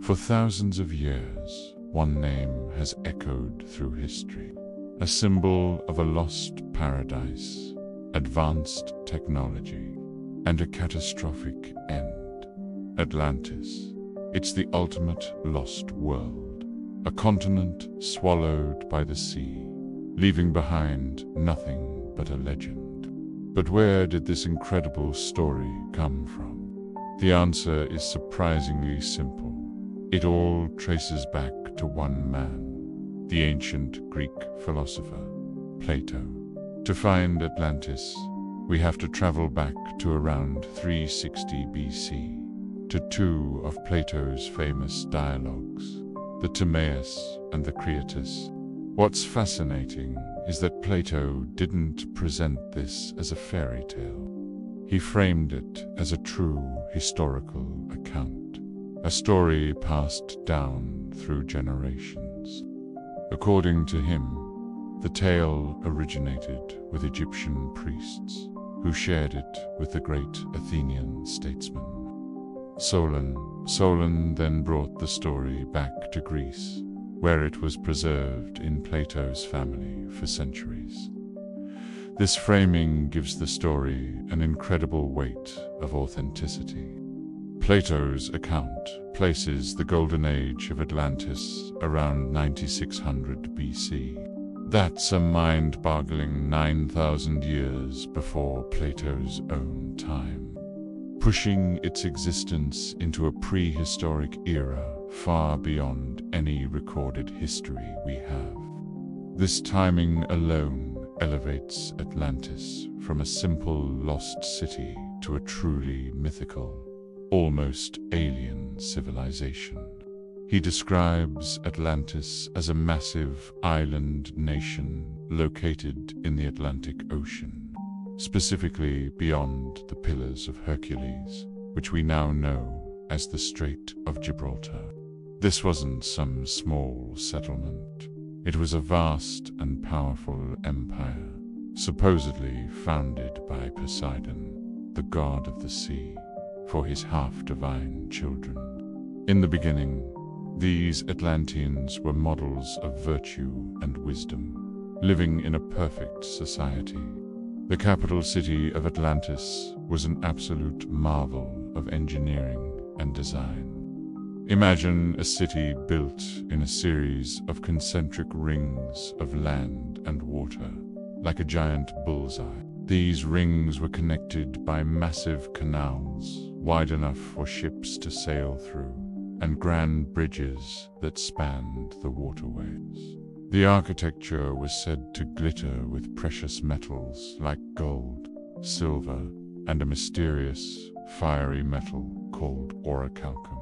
For thousands of years, one name has echoed through history, a symbol of a lost paradise, advanced technology, and a catastrophic end. Atlantis. It's the ultimate lost world, a continent swallowed by the sea, leaving behind nothing but a legend. But where did this incredible story come from? The answer is surprisingly simple. It all traces back to one man, the ancient Greek philosopher, Plato. To find Atlantis, we have to travel back to around 360 BC, to two of Plato's famous dialogues, the Timaeus and the Critias. What's fascinating is that Plato didn't present this as a fairy tale. He framed it as a true historical account, a story passed down through generations. According to him, the tale originated with Egyptian priests, who shared it with the great Athenian statesman. Solon then brought the story back to Greece, where it was preserved in Plato's family for centuries. This framing gives the story an incredible weight of authenticity. Plato's account places the Golden Age of Atlantis around 9600 BC. That's a mind-boggling 9,000 years before Plato's own time, pushing its existence into a prehistoric era far beyond any recorded history we have. This timing alone elevates Atlantis from a simple lost city to a truly mythical, almost alien civilization. He describes Atlantis as a massive island nation located in the Atlantic Ocean, specifically beyond the Pillars of Hercules, which we now know as the Strait of Gibraltar. This wasn't some small settlement. It was a vast and powerful empire, supposedly founded by Poseidon, the god of the sea, for his half-divine children. In the beginning, these Atlanteans were models of virtue and wisdom, living in a perfect society. The capital city of Atlantis was an absolute marvel of engineering and design. Imagine a city built in a series of concentric rings of land and water, like a giant bullseye. These rings were connected by massive canals, wide enough for ships to sail through, and grand bridges that spanned the waterways. The architecture was said to glitter with precious metals like gold, silver, and a mysterious, fiery metal called orichalcum.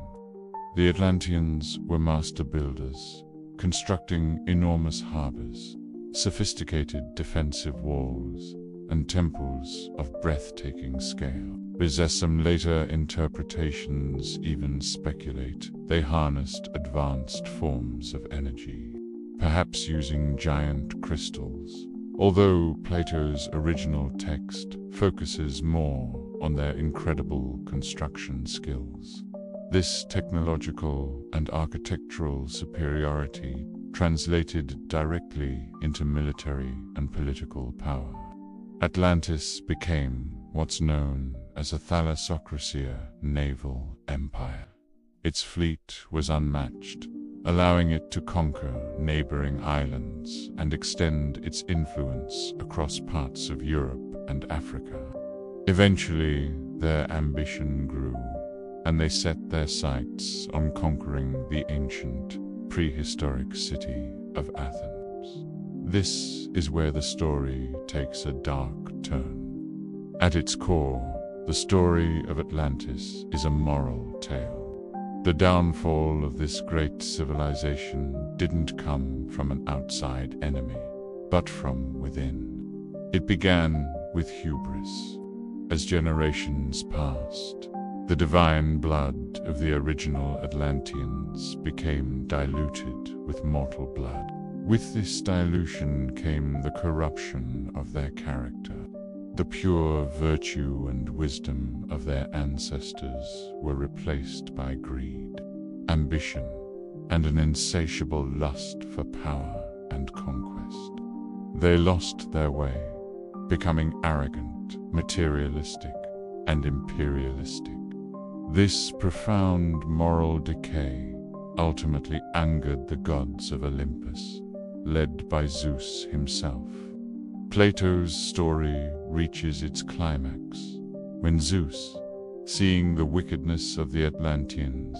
The Atlanteans were master builders, constructing enormous harbors, sophisticated defensive walls, and temples of breathtaking scale. Some later interpretations even speculate they harnessed advanced forms of energy, perhaps using giant crystals, although Plato's original text focuses more on their incredible construction skills. This technological and architectural superiority translated directly into military and political power. Atlantis became what's known as a thalassocracia naval empire. Its fleet was unmatched, allowing it to conquer neighboring islands and extend its influence across parts of Europe and Africa. Eventually, their ambition grew, and they set their sights on conquering the ancient, prehistoric city of Athens. This is where the story takes a dark turn. At its core, the story of Atlantis is a moral tale. The downfall of this great civilization didn't come from an outside enemy, but from within. It began with hubris. As generations passed, the divine blood of the original Atlanteans became diluted with mortal blood. With this dilution came the corruption of their character. The pure virtue and wisdom of their ancestors were replaced by greed, ambition, and an insatiable lust for power and conquest. They lost their way, becoming arrogant, materialistic, and imperialistic. This profound moral decay ultimately angered the gods of Olympus, led by Zeus himself. Plato's story reaches its climax when Zeus, seeing the wickedness of the Atlanteans,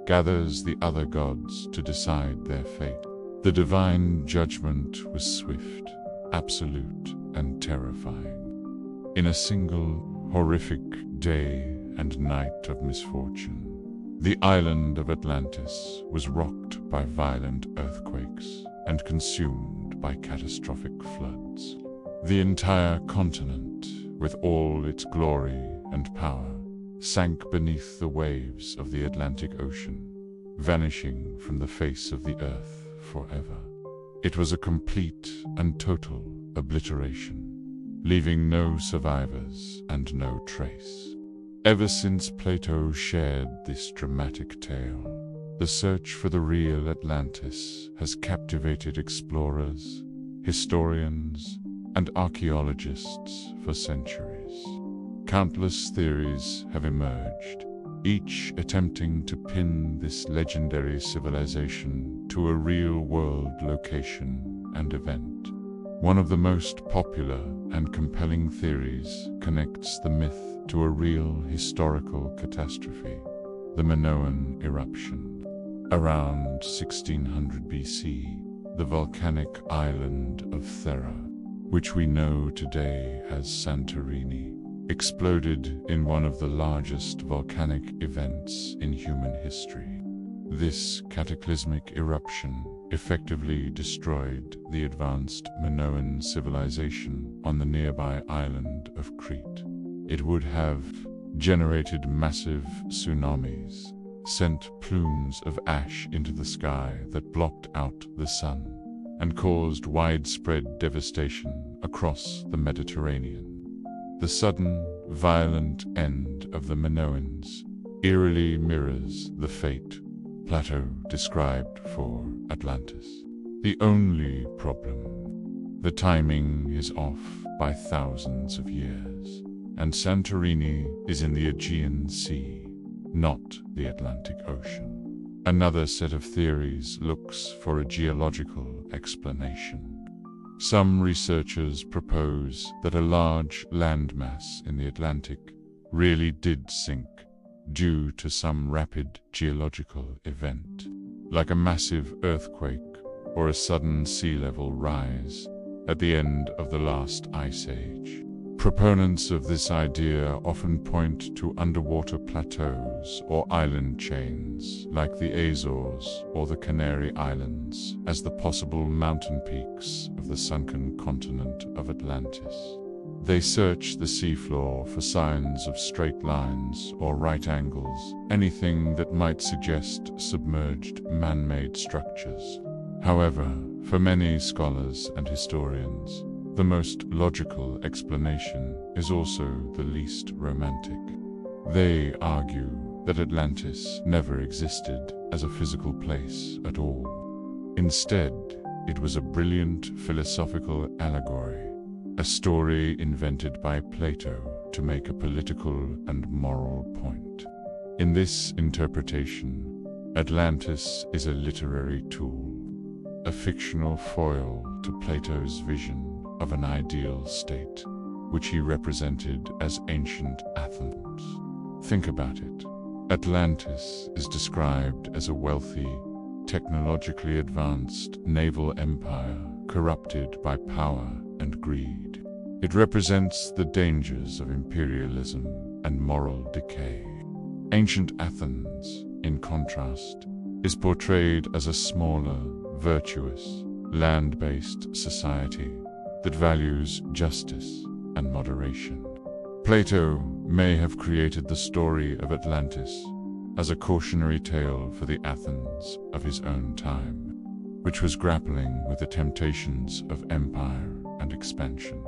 gathers the other gods to decide their fate. The divine judgment was swift, absolute, and terrifying. In a single horrific day and night of misfortune, the island of Atlantis was rocked by violent earthquakes and consumed by catastrophic floods. The entire continent, with all its glory and power, sank beneath the waves of the Atlantic Ocean, vanishing from the face of the earth forever. It was a complete and total obliteration, leaving no survivors and no trace. Ever since Plato shared this dramatic tale, the search for the real Atlantis has captivated explorers, historians, and archaeologists for centuries. Countless theories have emerged, each attempting to pin this legendary civilization to a real-world location and event. One of the most popular and compelling theories connects the myth to a real historical catastrophe, the Minoan Eruption. Around 1600 BC, the volcanic island of Thera, which we know today as Santorini, exploded in one of the largest volcanic events in human history. This cataclysmic eruption effectively destroyed the advanced Minoan civilization on the nearby island of Crete. It would have generated massive tsunamis, sent plumes of ash into the sky that blocked out the sun, and caused widespread devastation across the Mediterranean. The sudden, violent end of the Minoans eerily mirrors the fate Plato described for Atlantis. The only problem: the timing is off by thousands of years, and Santorini is in the Aegean Sea, not the Atlantic Ocean. Another set of theories looks for a geological explanation. Some researchers propose that a large landmass in the Atlantic really did sink due to some rapid geological event, like a massive earthquake or a sudden sea level rise at the end of the last ice age. Proponents of this idea often point to underwater plateaus or island chains like the Azores or the Canary Islands as the possible mountain peaks of the sunken continent of Atlantis. They search the seafloor for signs of straight lines or right angles, anything that might suggest submerged man-made structures. However, for many scholars and historians, the most logical explanation is also the least romantic. They argue that Atlantis never existed as a physical place at all. Instead, it was a brilliant philosophical allegory, a story invented by Plato to make a political and moral point. In this interpretation, Atlantis is a literary tool, a fictional foil to Plato's vision of an ideal state, which he represented as ancient Athens. Think about it. Atlantis is described as a wealthy, technologically advanced naval empire corrupted by power and greed. It represents the dangers of imperialism and moral decay. Ancient Athens, in contrast, is portrayed as a smaller, virtuous, land-based society that values justice and moderation. Plato may have created the story of Atlantis as a cautionary tale for the Athens of his own time, which was grappling with the temptations of empire and expansion.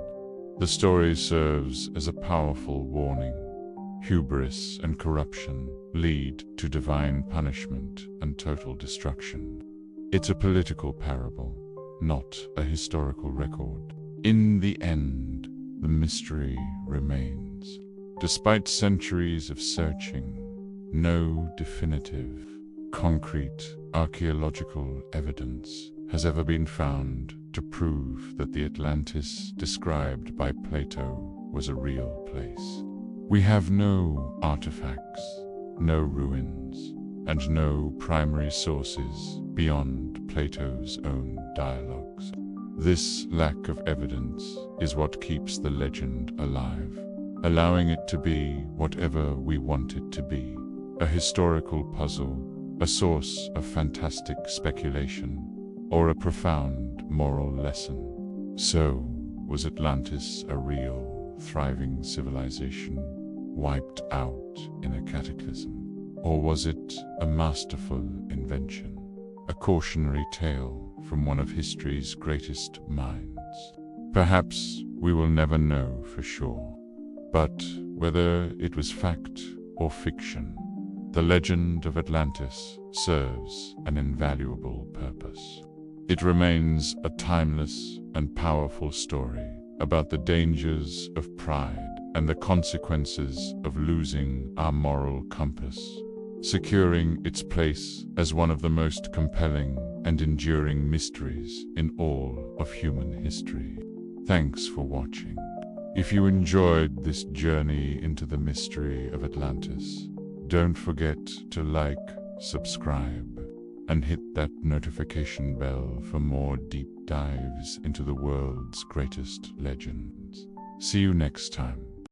The story serves as a powerful warning. hubris and corruption lead to divine punishment and total destruction. It's a political parable, not a historical record. In the end, the mystery remains. Despite centuries of searching, no definitive, concrete archaeological evidence has ever been found to prove that the Atlantis described by Plato was a real place. We have no artifacts, no ruins, and no primary sources beyond Plato's own dialogues. This lack of evidence is what keeps the legend alive, allowing it to be whatever we want it to be: a historical puzzle, a source of fantastic speculation, or a profound moral lesson. So, was Atlantis a real, thriving civilization, wiped out in a cataclysm? Or was it a masterful invention, a cautionary tale from one of history's greatest minds? Perhaps we will never know for sure, but whether it was fact or fiction, the legend of Atlantis serves an invaluable purpose. It remains a timeless and powerful story about the dangers of pride and the consequences of losing our moral compass, securing its place as one of the most compelling and enduring mysteries in all of human history. Thanks for watching. If you enjoyed this journey into the mystery of Atlantis, don't forget to like, subscribe, and hit that notification bell for more deep dives into the world's greatest legends. See you next time.